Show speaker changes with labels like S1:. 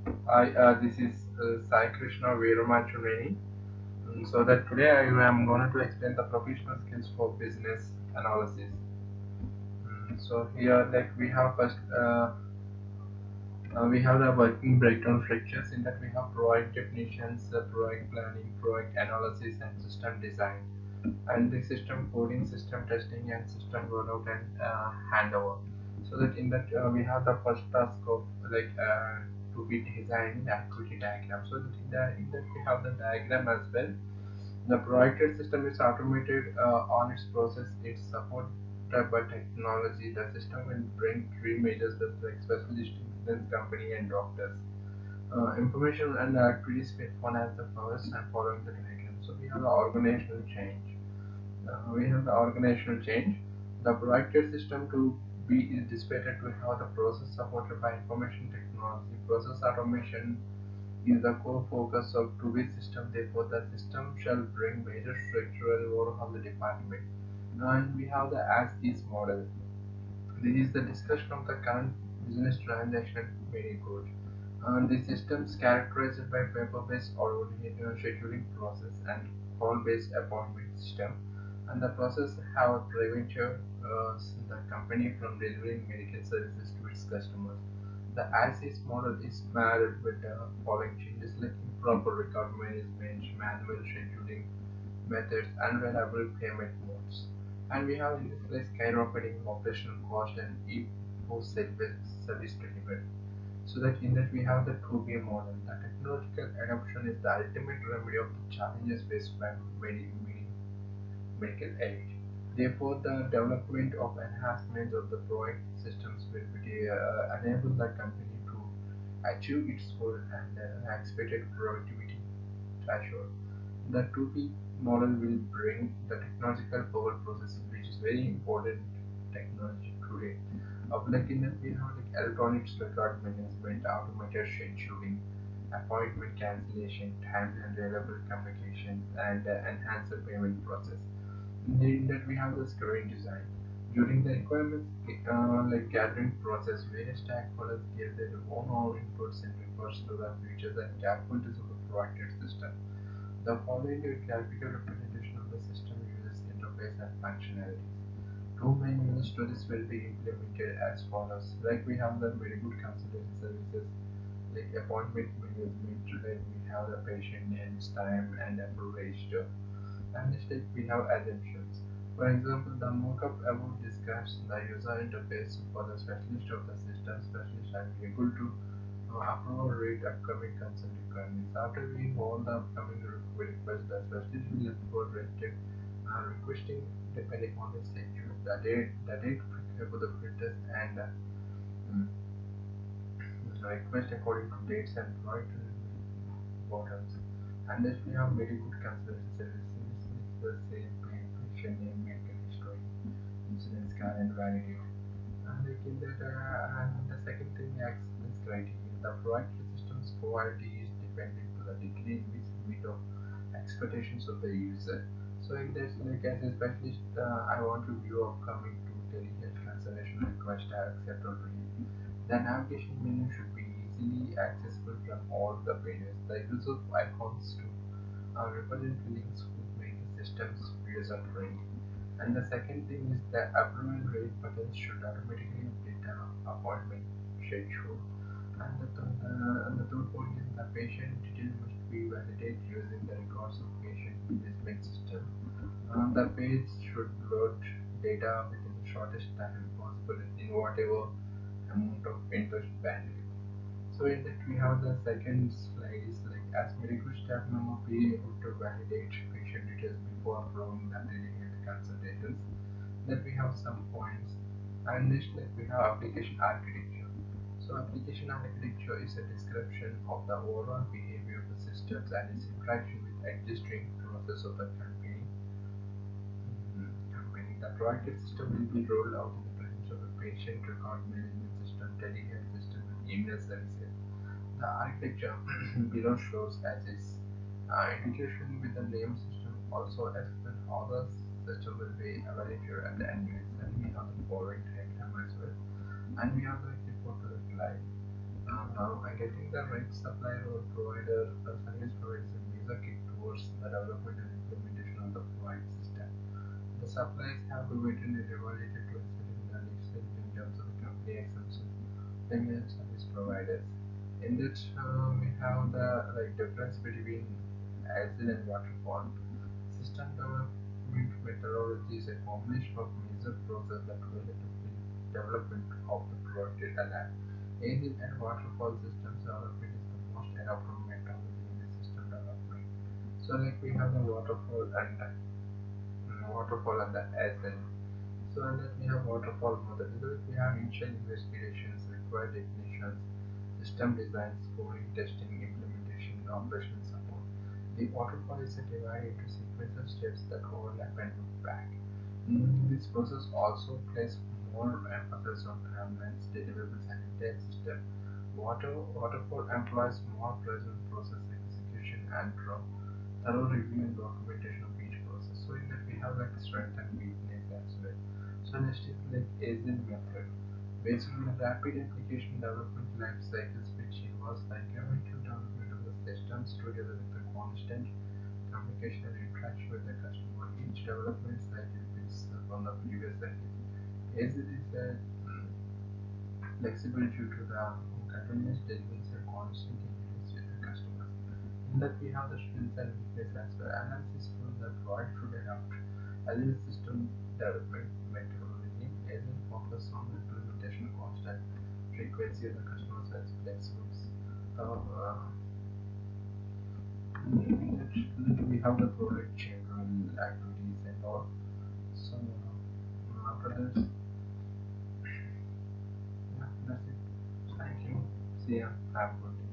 S1: Hi, this is Sai Krishna Veeramachureni. So that today I am going to explain the professional skills for business analysis. So here, like we have first, we have the working breakdown structures in that we have project definitions, project planning, project analysis, and system design, and the system coding, system testing, and system rollout and handover. So that in that we have the first task of to be designed activity diagram. So that in that we have the diagram as well. The projected system is automated on its process. It's supported by technology. The system will bring three major steps like specialist, insurance company, and doctors. Information and activities one as the first and following the diagram. So we have the organizational change. The projected system to be is displayed to have the process supported by information technology. Process automation is the core focus of to-be system. Therefore, the system shall bring major structural overhaul of the department. And we have the as-is model. This is the discussion of the current business transaction very good. The systems characterized by paper-based scheduling process and call-based appointment system. And the process have prevented the company from delivering medical services to its customers. The as-is model is married with the following changes like improper record management, manual scheduling methods, unreliable payment modes. And we have in this like skyrocketing operational cost and post service delivery. So that in that we have the 2B model. The technological adoption is the ultimate remedy of the challenges faced by medical aid. Therefore, the development of enhancements of the project systems will enable the company to achieve its goal and expected productivity threshold. The 2P model will bring the technological power processing, which is very important technology today. Like in that we have like electronic record management, automated scheduling, appointment cancellation, timely and reliable communications, and enhanced payment process. In that we have the screen design. During the requirements like gathering process, various stakeholders give their own inputs and refers to the features and capabilities of the projected system. The following is a graphical representation of the system uses interface and functionalities. Two main user stories will be implemented as follows. Like we have the very good consultation services, like appointment management, like we have the patient names, time, and approval register. And next like we have assumptions. For example, the mockup above describes the user interface for the specialist of the system. Specialist and we are able to approve or rate upcoming consent requirements. After reading all the upcoming requests, the specialist will approve or reject requesting depending on the schedule, the date for the filters and mm, request according to dates and right bottoms. And then we have very good consultation services like the same patient name, medical history, insurance card and validate. And like in that, and the second thing acceptance criteria. The proactive system's quality is dependent to the degree in which meet of expectations of the user. So in this, like as a specialist, I want to view upcoming to telehealth cancellation request, I accept or release. The navigation menu should be easily accessible from all the pages. The use of icons to represent links would make the systems user friendly. And the second thing is the approval rate buttons should automatically update the appointment schedule. And the third point is the patient detail must be validated using the records of patient management system. The page should load data within the shortest time possible in whatever amount of interest bandwidth. So in that we have the second slide is like as medical staff member be able to validate patient details before approving the telehealth consultations. Then we have some points. And next like we have application architecture. So application architecture is a description of the overall behavior of the systems and its interaction with existing process of the company. The projected system will be rolled out in the presence of a patient record management system, telehealth system, and email services. The architecture below shows as its integration with the name system also explain how the system will be evaluated and used. And we have the following diagram as well. And we have the report to the client. And getting the right supplier or provider, service provider is a major key towards the development and implementation of the right system. The suppliers have to wait and evaluate to considering the needs in terms of the company exemptions, payment service providers. In that, we have the like difference between acid and waterfall. System development methodology is a combination of major process that relate to the development of the product data lab. Acid and waterfall systems development is the most adopted methodology in the system development. So like we have the waterfall and the acid. So and then we have waterfall method. We have initial investigations, required definitions, system design, scoring, testing, implementation, operational support. The waterfall is divided into sequence of steps that overlap and loop back. This process also places more emphasis on timelines, deliverables, and entire system. Waterfall employs more present process execution and thorough review and documentation of each process. So in that we have like strength and weakness as well. So next is like agent method. Based on the rapid application development life cycles which involves the incremental development of the systems together with the constant communication and interaction with the customer. Each development cycle builds upon the previous cycle. As it is flexible due to the continuous deliveries and constant engagement with the customers. In that we have the strengths and weakness as well. Analysis shows that what should adopt agile system development methodology as in focus on implementation cost and frequency of the customer flexible. We have the product general activities and all. So after that, yeah, that's it. Thank you. See ya. Have a good day.